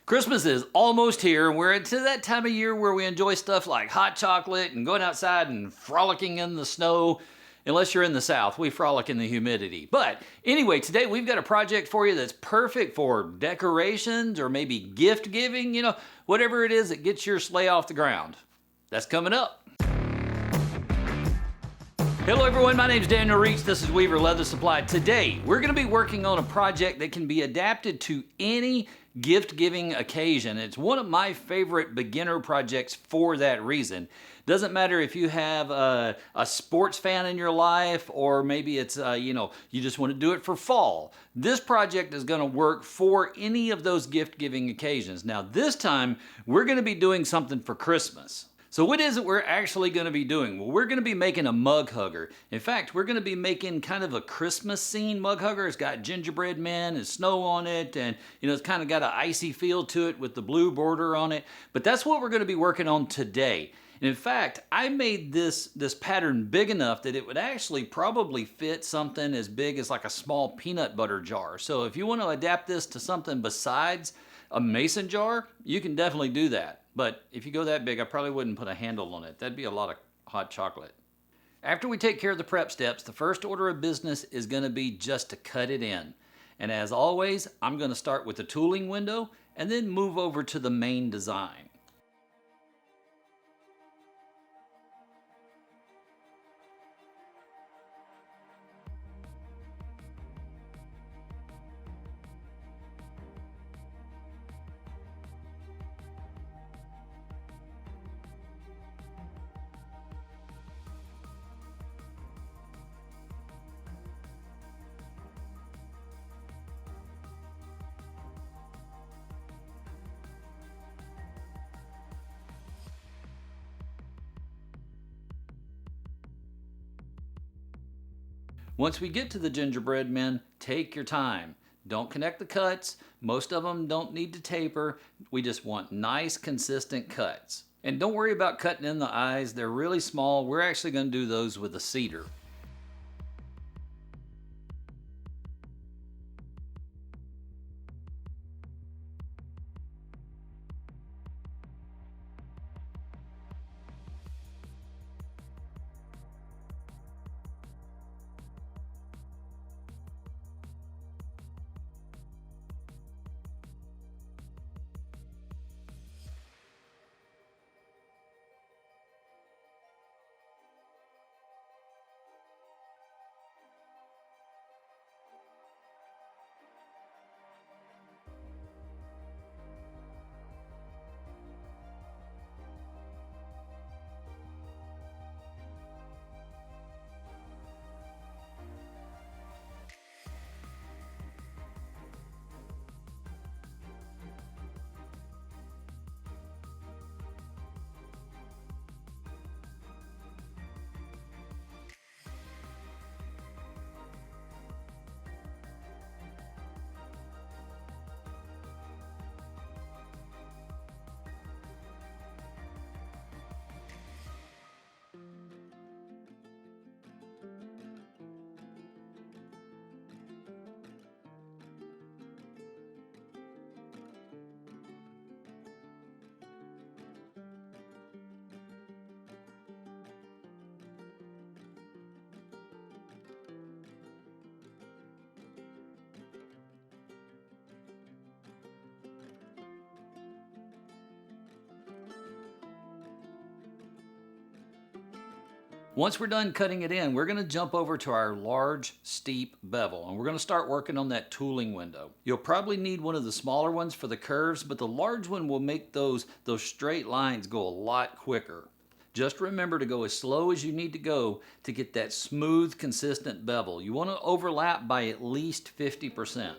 Christmas is almost here, and we're into that time of year where we enjoy stuff like hot chocolate and going outside and frolicking in the snow. Unless you're in the South, we frolic in the humidity. But anyway, today we've got a project for you that's perfect for decorations or maybe gift giving, whatever it is that gets your sleigh off the ground. That's coming up. Hello everyone, my name is Daniel Reach. This is Weaver Leather Supply. Today, we're going to be working on a project that can be adapted to any gift-giving occasion. It's one of my favorite beginner projects for that reason. Doesn't matter if you have a sports fan in your life or maybe it's, you just want to do it for fall. This project is going to work for any of those gift-giving occasions. Now this time, we're going to be doing something for Christmas. So what is it we're actually going to be doing? Well, we're going to be making a mug hugger. In fact, we're going to be making kind of a Christmas scene mug hugger. It's got gingerbread men and snow on it, and it's kind of got an icy feel to it with the blue border on it. But that's what we're going to be working on today. And in fact, I made this pattern big enough that it would actually probably fit something as big as like a small peanut butter jar. So if you want to adapt this to something besides a mason jar, you can definitely do that. But if you go that big, I probably wouldn't put a handle on it. That'd be a lot of hot chocolate. After we take care of the prep steps, the first order of business is going to be just to cut it in. And as always, I'm going to start with the tooling window and then move over to the main design. Once we get to the gingerbread men, take your time. Don't connect the cuts. Most of them don't need to taper. We just want nice, consistent cuts. And don't worry about cutting in the eyes. They're really small. We're actually going to do those with a cedar. Once we're done cutting it in, we're going to jump over to our large, steep bevel, and we're going to start working on that tooling window. You'll probably need one of the smaller ones for the curves, but the large one will make those straight lines go a lot quicker. Just remember to go as slow as you need to go to get that smooth, consistent bevel. You want to overlap by at least 50%.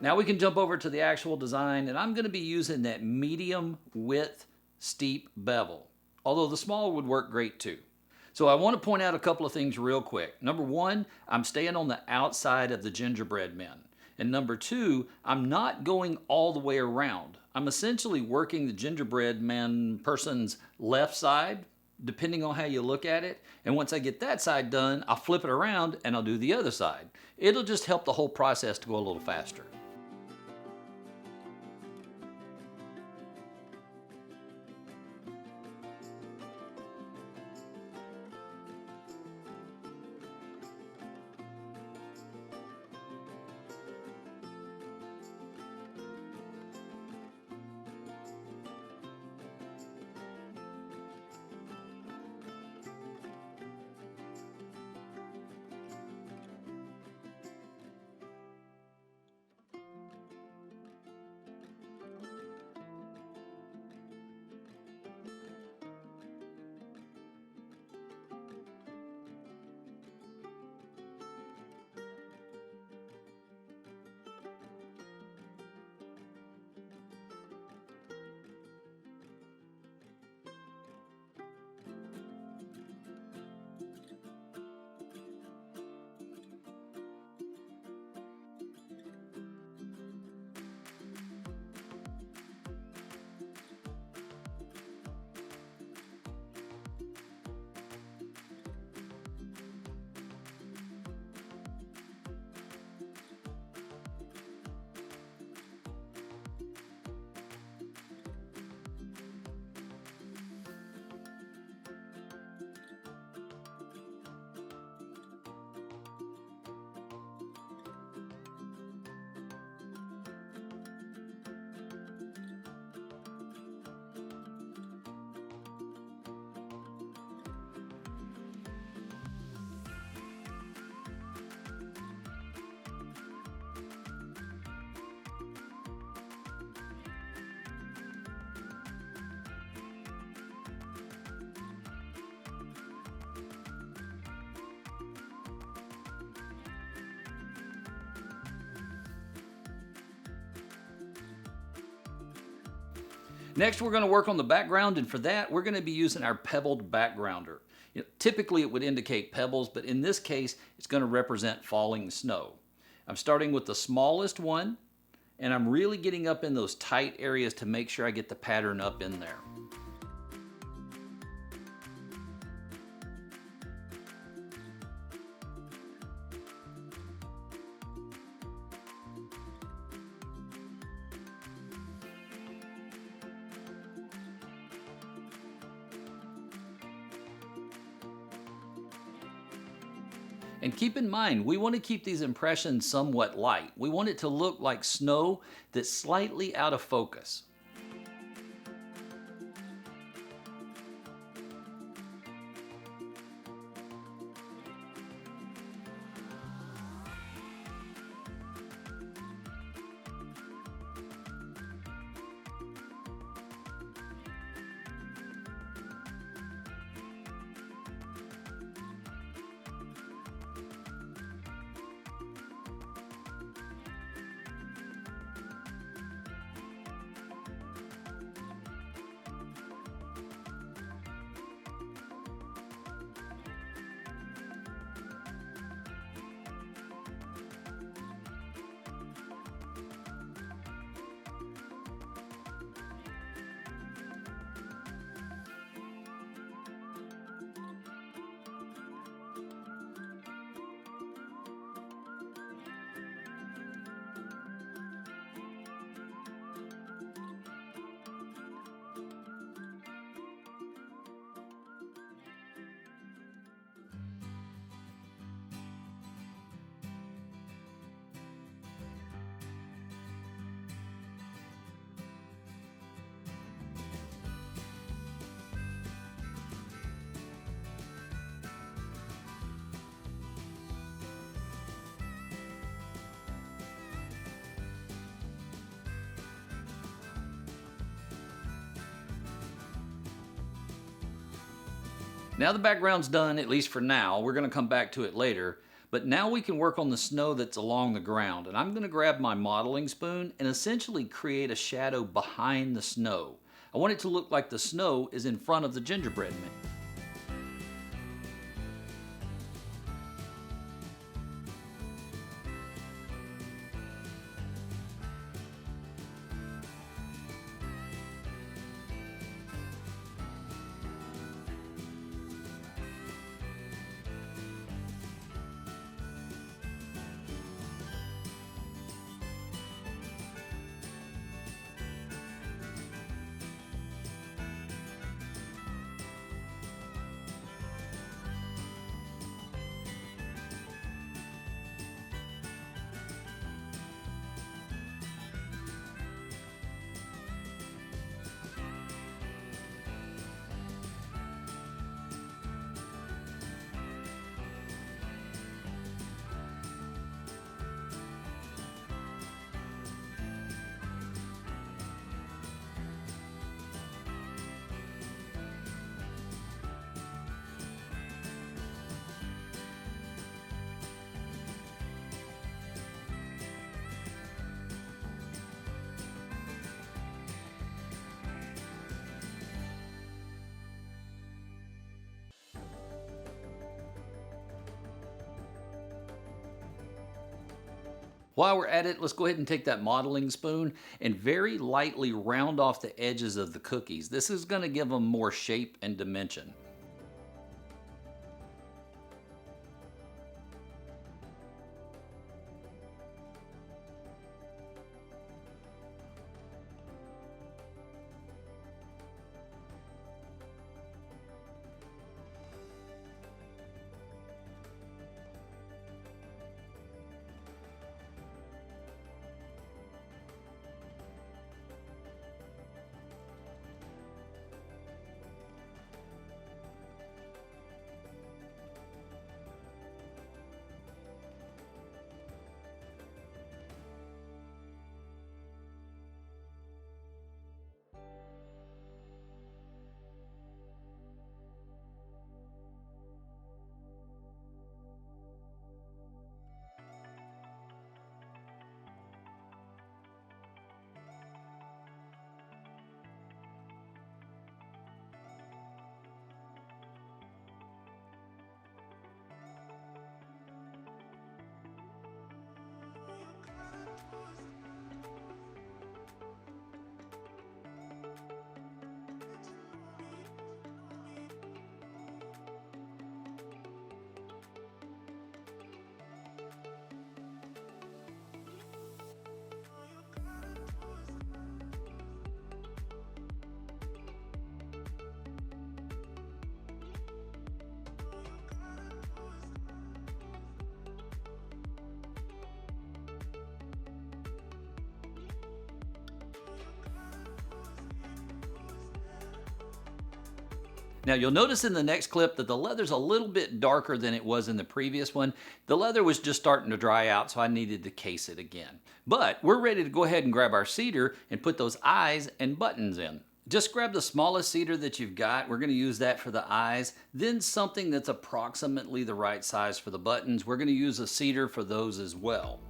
Now we can jump over to the actual design, and I'm going to be using that medium width steep bevel, although the small would work great too. So I want to point out a couple of things real quick. Number one, I'm staying on the outside of the gingerbread men. And number two, I'm not going all the way around. I'm essentially working the gingerbread man person's left side, depending on how you look at it. And once I get that side done, I'll flip it around and I'll do the other side. It'll just help the whole process to go a little faster. Next, we're going to work on the background, and for that, we're going to be using our pebbled backgrounder. Typically, it would indicate pebbles, but in this case, it's going to represent falling snow. I'm starting with the smallest one, and I'm really getting up in those tight areas to make sure I get the pattern up in there. And keep in mind, we want to keep these impressions somewhat light. We want it to look like snow that's slightly out of focus. Now the background's done, at least for now. We're going to come back to it later. But now we can work on the snow that's along the ground. And I'm going to grab my modeling spoon and essentially create a shadow behind the snow. I want it to look like the snow is in front of the gingerbread man. While we're at it, let's go ahead and take that modeling spoon and very lightly round off the edges of the cookies. This is going to give them more shape and dimension. Now you'll notice in the next clip that the leather's a little bit darker than it was in the previous one. The leather was just starting to dry out, so I needed to case it again. But we're ready to go ahead and grab our cedar and put those eyes and buttons in. Just grab the smallest cedar that you've got. We're going to use that for the eyes. Then something that's approximately the right size for the buttons. We're going to use a cedar for those as well.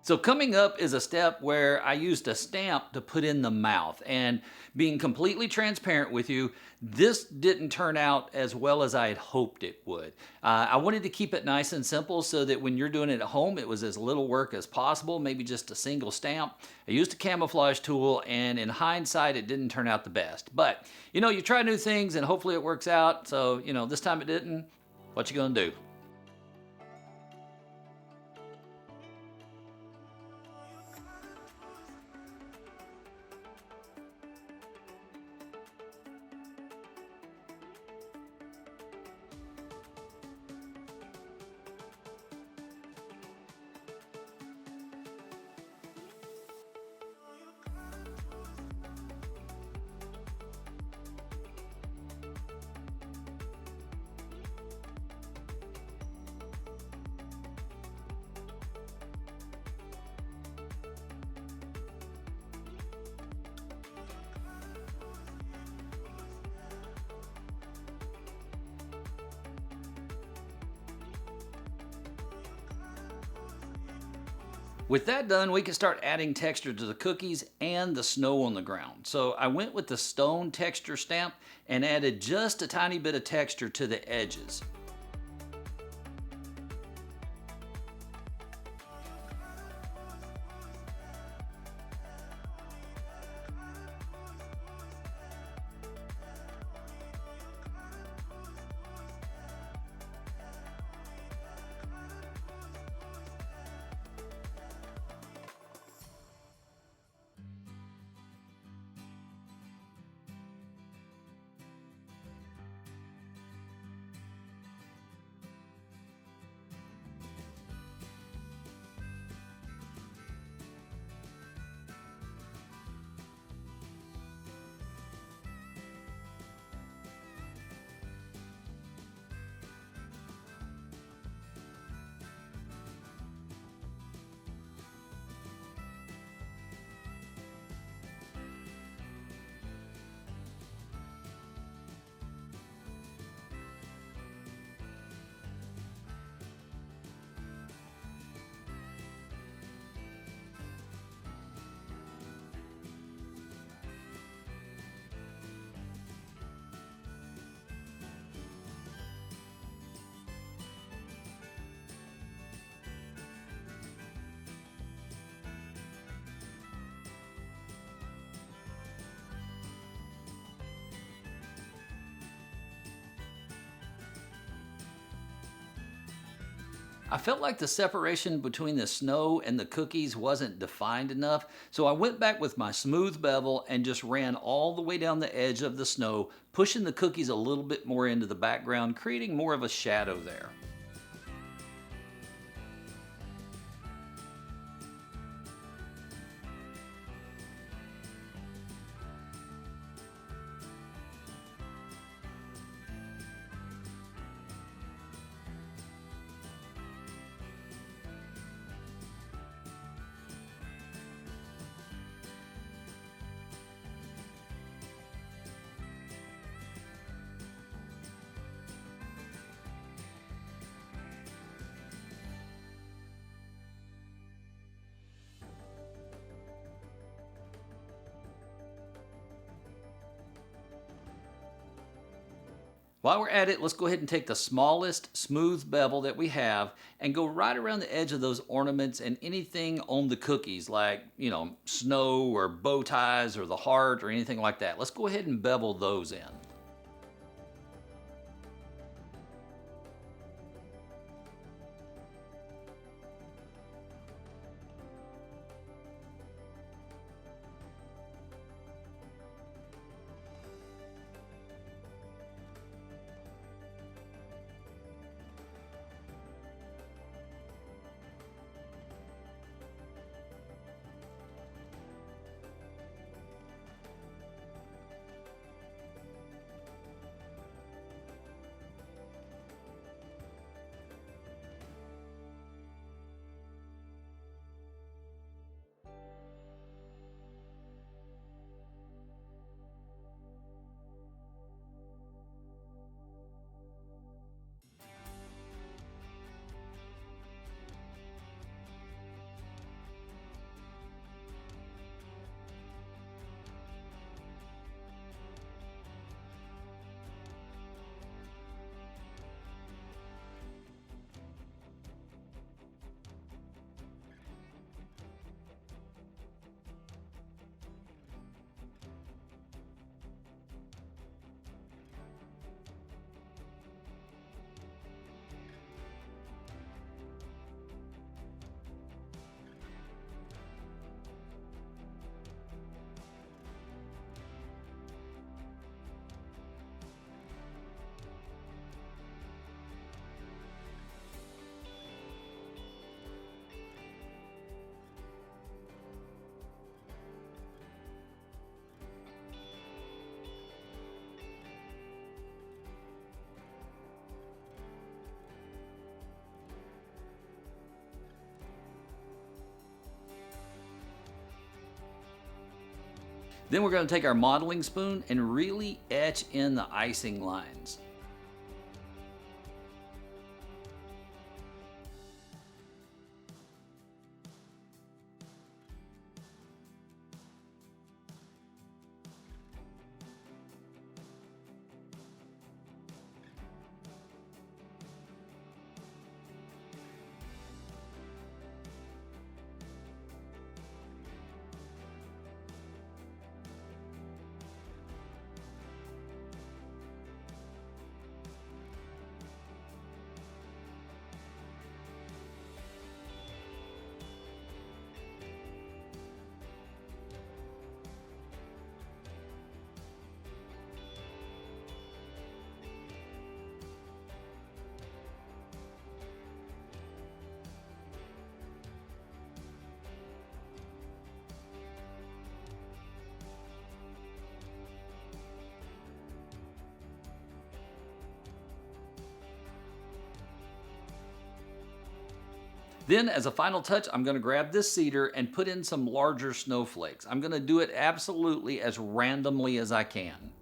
So coming up is a step where I used a stamp to put in the mouth, and being completely transparent with you, this didn't turn out as well as I had hoped it would. I wanted to keep it nice and simple so that when you're doing it at home, it was as little work as possible, maybe just a single stamp. I used a camouflage tool, and in hindsight, it didn't turn out the best. But, you try new things and hopefully it works out. So, this time it didn't. What you gonna do? With that done, we can start adding texture to the cookies and the snow on the ground. So I went with the stone texture stamp and added just a tiny bit of texture to the edges. I felt like the separation between the snow and the cookies wasn't defined enough, so I went back with my smooth bevel and just ran all the way down the edge of the snow, pushing the cookies a little bit more into the background, creating more of a shadow there. While we're at it, let's go ahead and take the smallest smooth bevel that we have and go right around the edge of those ornaments and anything on the cookies like, snow or bow ties or the heart or anything like that. Let's go ahead and bevel those in. Then we're going to take our modeling spoon and really etch in the icing lines. Then as a final touch, I'm going to grab this cedar and put in some larger snowflakes. I'm going to do it absolutely as randomly as I can.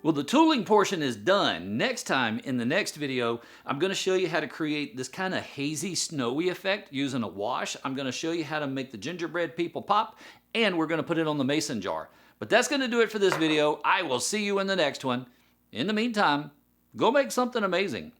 Well, the tooling portion is done. Next time, in the next video, I'm going to show you how to create this kind of hazy, snowy effect using a wash. I'm going to show you how to make the gingerbread people pop, and we're going to put it on the mason jar. But that's going to do it for this video. I will see you in the next one. In the meantime, go make something amazing.